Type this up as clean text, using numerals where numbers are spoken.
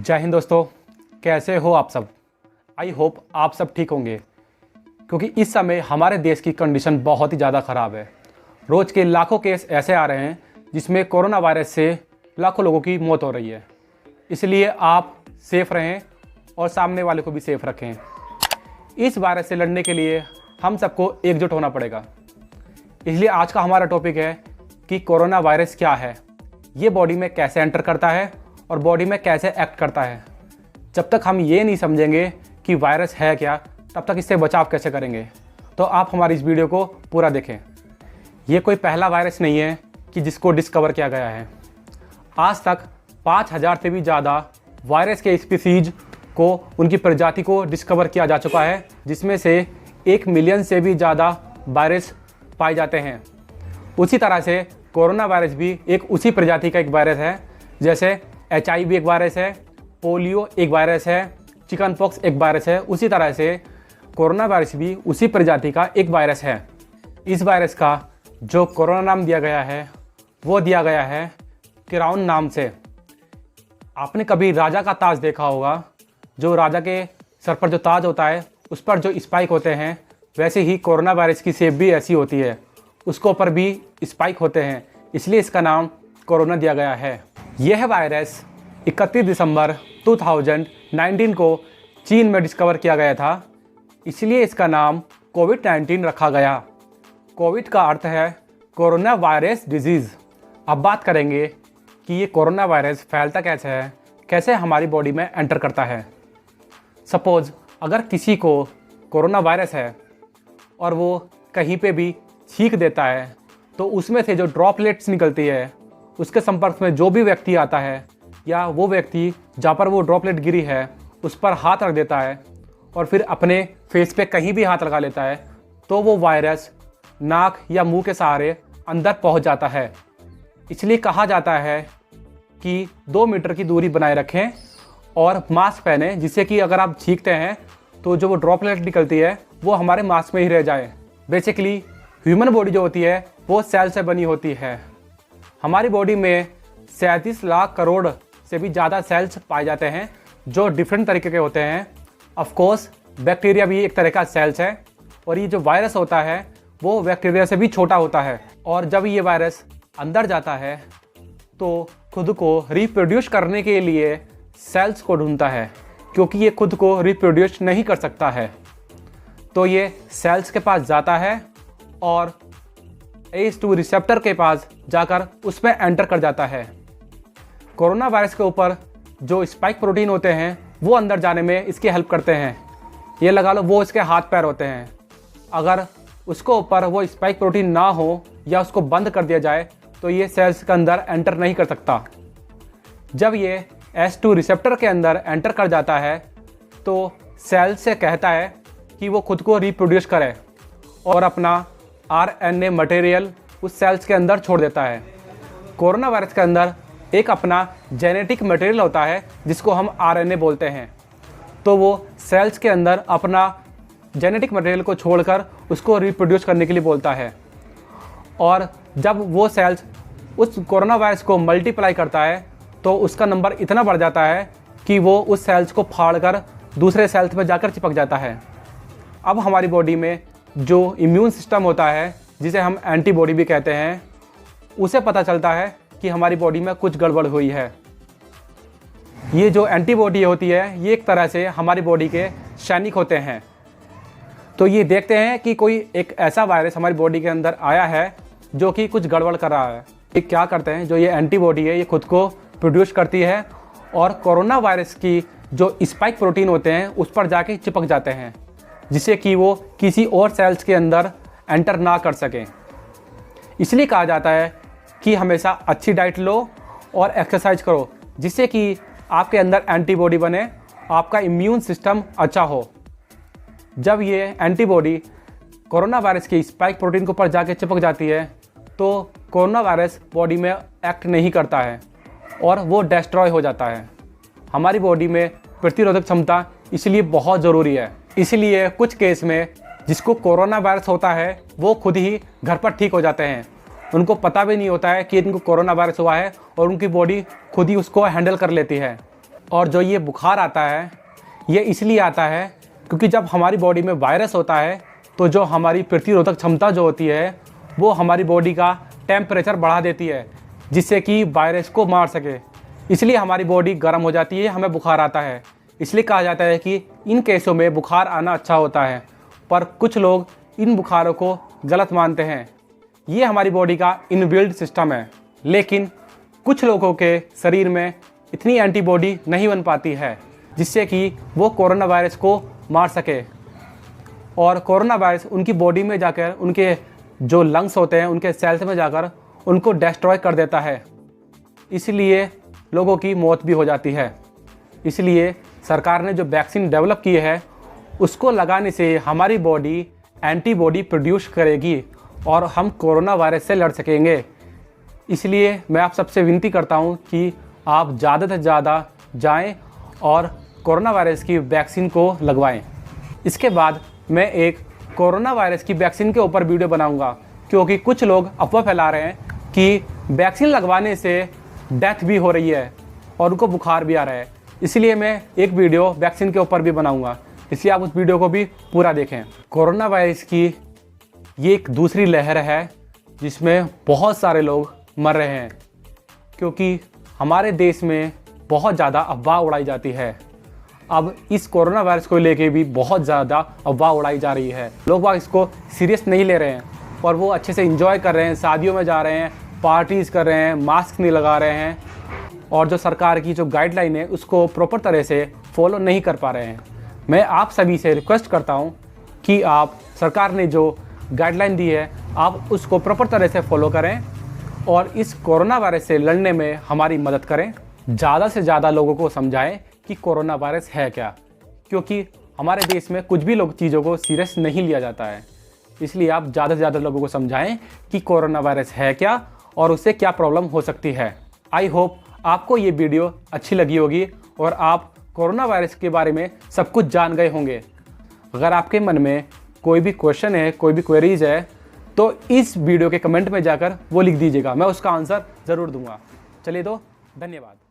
जय हिंद दोस्तों, कैसे हो आप सब। आई होप आप सब ठीक होंगे, क्योंकि इस समय हमारे देश की कंडीशन बहुत ही ज़्यादा ख़राब है। रोज़ के लाखों केस ऐसे आ रहे हैं जिसमें कोरोना वायरस से लाखों लोगों की मौत हो रही है। इसलिए आप सेफ़ रहें और सामने वाले को भी सेफ़ रखें। इस वायरस से लड़ने के लिए हम सबको एकजुट होना पड़ेगा। इसलिए आज का हमारा टॉपिक है कि कोरोना वायरस क्या है, ये बॉडी में कैसे एंटर करता है और बॉडी में कैसे एक्ट करता है। जब तक हम ये नहीं समझेंगे कि वायरस है क्या, तब तक इससे बचाव कैसे करेंगे। तो आप हमारी इस वीडियो को पूरा देखें। ये कोई पहला वायरस नहीं है कि जिसको डिस्कवर किया गया है। आज तक 5000 से भी ज़्यादा वायरस के स्पीसीज को, उनकी प्रजाति को डिस्कवर किया जा चुका है, जिसमें से 1 मिलियन से भी ज़्यादा वायरस पाए जाते हैं। उसी तरह से कोरोना वायरस भी एक उसी प्रजाति का एक वायरस है। जैसे HIV एक वायरस है, पोलियो एक वायरस है, चिकन पॉक्स एक वायरस है, उसी तरह से कोरोना वायरस भी उसी प्रजाति का एक वायरस है। इस वायरस का जो कोरोना नाम दिया गया है वो दिया गया है क्राउन नाम से। आपने कभी राजा का ताज देखा होगा, जो राजा के सर पर जो ताज होता है उस पर जो स्पाइक होते हैं, वैसे ही कोरोना वायरस की शेप भी ऐसी होती है, उसको ऊपर भी स्पाइक होते हैं, इसलिए इसका नाम कोरोना दिया गया है। यह वायरस 31 दिसंबर 2019 को चीन में डिस्कवर किया गया था, इसलिए इसका नाम कोविड-19 रखा गया। कोविड का अर्थ है कोरोना वायरस डिजीज़। अब बात करेंगे कि ये कोरोना वायरस फैलता कैसे है, कैसे हमारी बॉडी में एंटर करता है। सपोज़ अगर किसी को कोरोना वायरस है और वो कहीं पे भी छींक देता है, तो उसमें से जो ड्रॉपलेट्स निकलती है, उसके संपर्क में जो भी व्यक्ति आता है या वो व्यक्ति जहाँ पर वो ड्रॉपलेट गिरी है उस पर हाथ रख देता है और फिर अपने फेस पे कहीं भी हाथ लगा लेता है, तो वो वायरस नाक या मुंह के सहारे अंदर पहुंच जाता है। इसलिए कहा जाता है कि 2 मीटर की दूरी बनाए रखें और मास्क पहने, जिससे कि अगर आप छींकते हैं तो जो वो ड्रॉपलेट निकलती है वो हमारे मास्क में ही रह जाए। बेसिकली ह्यूमन बॉडी जो होती है वो सेल से बनी होती है। हमारी बॉडी में 37 लाख करोड़ से भी ज़्यादा सेल्स पाए जाते हैं, जो डिफरेंट तरीके के होते हैं। ऑफ कोर्स बैक्टीरिया भी एक तरह का सेल्स है, और ये जो वायरस होता है वो बैक्टीरिया से भी छोटा होता है। और जब ये वायरस अंदर जाता है तो खुद को रिप्रोड्यूस करने के लिए सेल्स को ढूंढता है, क्योंकि ये खुद को रिप्रोड्यूस नहीं कर सकता है। तो ये सेल्स के पास जाता है और ACE2 रिसेप्टर के पास जाकर उसमें एंटर कर जाता है। कोरोना वायरस के ऊपर जो स्पाइक प्रोटीन होते हैं वो अंदर जाने में इसकी हेल्प करते हैं। ये लगा लो वो इसके हाथ पैर होते हैं। अगर उसको ऊपर वो स्पाइक प्रोटीन ना हो या उसको बंद कर दिया जाए तो ये सेल्स के अंदर एंटर नहीं कर सकता। जब ये ACE2 रिसेप्टर के अंदर एंटर कर जाता है तो सेल से कहता है कि वो खुद को रिप्रोड्यूस करे और अपना RNA मटेरियल उस सेल्स के अंदर छोड़ देता है। कोरोना वायरस के अंदर एक अपना जेनेटिक मटेरियल होता है जिसको हम RNA बोलते हैं। तो वो सेल्स के अंदर अपना जेनेटिक मटेरियल को छोड़कर उसको रिप्रोड्यूस करने के लिए बोलता है। और जब वो सेल्स उस कोरोना वायरस को मल्टीप्लाई करता है तो उसका नंबर इतना बढ़ जाता है कि वो उस सेल्स को फाड़कर दूसरे सेल्स में जाकर चिपक जाता है। अब हमारी बॉडी में जो इम्यून सिस्टम होता है, जिसे हम एंटीबॉडी भी कहते हैं, उसे पता चलता है कि हमारी बॉडी में कुछ गड़बड़ हुई है। ये जो एंटीबॉडी होती है ये एक तरह से हमारी बॉडी के सैनिक होते हैं। तो ये देखते हैं कि कोई एक ऐसा वायरस हमारी बॉडी के अंदर आया है जो कि कुछ गड़बड़ कर रहा है। ये क्या करते हैं, जो ये एंटीबॉडी है ये खुद को प्रोड्यूस करती है और कोरोना वायरस की जो स्पाइक प्रोटीन होते हैं उस पर जाके चिपक जाते हैं, जिससे कि वो किसी और सेल्स के अंदर एंटर ना कर सकें। इसलिए कहा जाता है कि हमेशा अच्छी डाइट लो और एक्सरसाइज करो, जिससे कि आपके अंदर एंटीबॉडी बने, आपका इम्यून सिस्टम अच्छा हो। जब ये एंटीबॉडी कोरोना वायरस की स्पाइक प्रोटीन के ऊपर जाके चिपक जाती है तो कोरोना वायरस बॉडी में एक्ट नहीं करता है और वो डिस्ट्रॉय हो जाता है। हमारी बॉडी में प्रतिरोधक क्षमता इसलिए बहुत ज़रूरी है। इसलिए कुछ केस में जिसको कोरोना वायरस होता है वो खुद ही घर पर ठीक हो जाते हैं। उनको पता भी नहीं होता है कि इनको कोरोना वायरस हुआ है और उनकी बॉडी खुद ही उसको हैंडल कर लेती है। और जो ये बुखार आता है ये इसलिए आता है क्योंकि जब हमारी बॉडी में वायरस होता है तो जो हमारी प्रतिरोधक क्षमता जो होती है वो हमारी बॉडी का टेम्परेचर बढ़ा देती है जिससे कि वायरस को मार सके। इसलिए हमारी बॉडी गर्म हो जाती है, हमें बुखार आता है। इसलिए कहा जाता है कि इन केसों में बुखार आना अच्छा होता है, पर कुछ लोग इन बुखारों को गलत मानते हैं। ये हमारी बॉडी का इनबिल्ट सिस्टम है, लेकिन कुछ लोगों के शरीर में इतनी एंटीबॉडी नहीं बन पाती है जिससे कि वो कोरोना वायरस को मार सके, और कोरोना वायरस उनकी बॉडी में जाकर उनके जो लंग्स होते हैं उनके सेल्स में जाकर उनको डिस्ट्रॉय कर देता है। इसलिए लोगों की मौत भी हो जाती है। इसलिए सरकार ने जो वैक्सीन डेवलप की है उसको लगाने से हमारी बॉडी एंटीबॉडी प्रोड्यूस करेगी और हम कोरोना वायरस से लड़ सकेंगे। इसलिए मैं आप सबसे विनती करता हूं कि आप ज़्यादा से ज़्यादा जाएं और कोरोना वायरस की वैक्सीन को लगवाएं। इसके बाद मैं एक कोरोना वायरस की वैक्सीन के ऊपर वीडियो बनाऊंगा, क्योंकि कुछ लोग अफवाह फैला रहे हैं कि वैक्सीन लगवाने से डेथ भी हो रही है और उनको बुखार भी आ रहा है। इसलिए मैं एक वीडियो वैक्सीन के ऊपर भी बनाऊंगा, इसलिए आप उस वीडियो को भी पूरा देखें। कोरोना वायरस की ये एक दूसरी लहर है जिसमें बहुत सारे लोग मर रहे हैं, क्योंकि हमारे देश में बहुत ज़्यादा अफवाह उड़ाई जाती है। अब इस कोरोना वायरस को लेके भी बहुत ज़्यादा अफवाह उड़ाई जा रही है। लोग बाग इसको सीरियस नहीं ले रहे हैं और वो अच्छे से एंजॉय कर रहे हैं, शादियों में जा रहे हैं, पार्टीज़ कर रहे हैं, मास्क नहीं लगा रहे हैं, और जो सरकार की जो गाइडलाइन है उसको प्रॉपर तरह से फॉलो नहीं कर पा रहे हैं। मैं आप सभी से रिक्वेस्ट करता हूं कि आप सरकार ने जो गाइडलाइन दी है आप उसको प्रॉपर तरह से फॉलो करें और इस कोरोना वायरस से लड़ने में हमारी मदद करें। ज़्यादा से ज़्यादा लोगों को समझाएं कि कोरोना वायरस है क्या, क्योंकि हमारे देश में कुछ भी लोग चीज़ों को सीरियस नहीं लिया जाता है। इसलिए आप ज़्यादा से ज़्यादा लोगों को समझाएं कि कोरोना वायरस है क्या और उससे क्या प्रॉब्लम हो सकती है। आई होप आपको ये वीडियो अच्छी लगी होगी और आप कोरोना वायरस के बारे में सब कुछ जान गए होंगे। अगर आपके मन में कोई भी क्वेश्चन है, कोई भी क्वेरीज है, तो इस वीडियो के कमेंट में जाकर वो लिख दीजिएगा, मैं उसका आंसर ज़रूर दूंगा। चलिए तो धन्यवाद।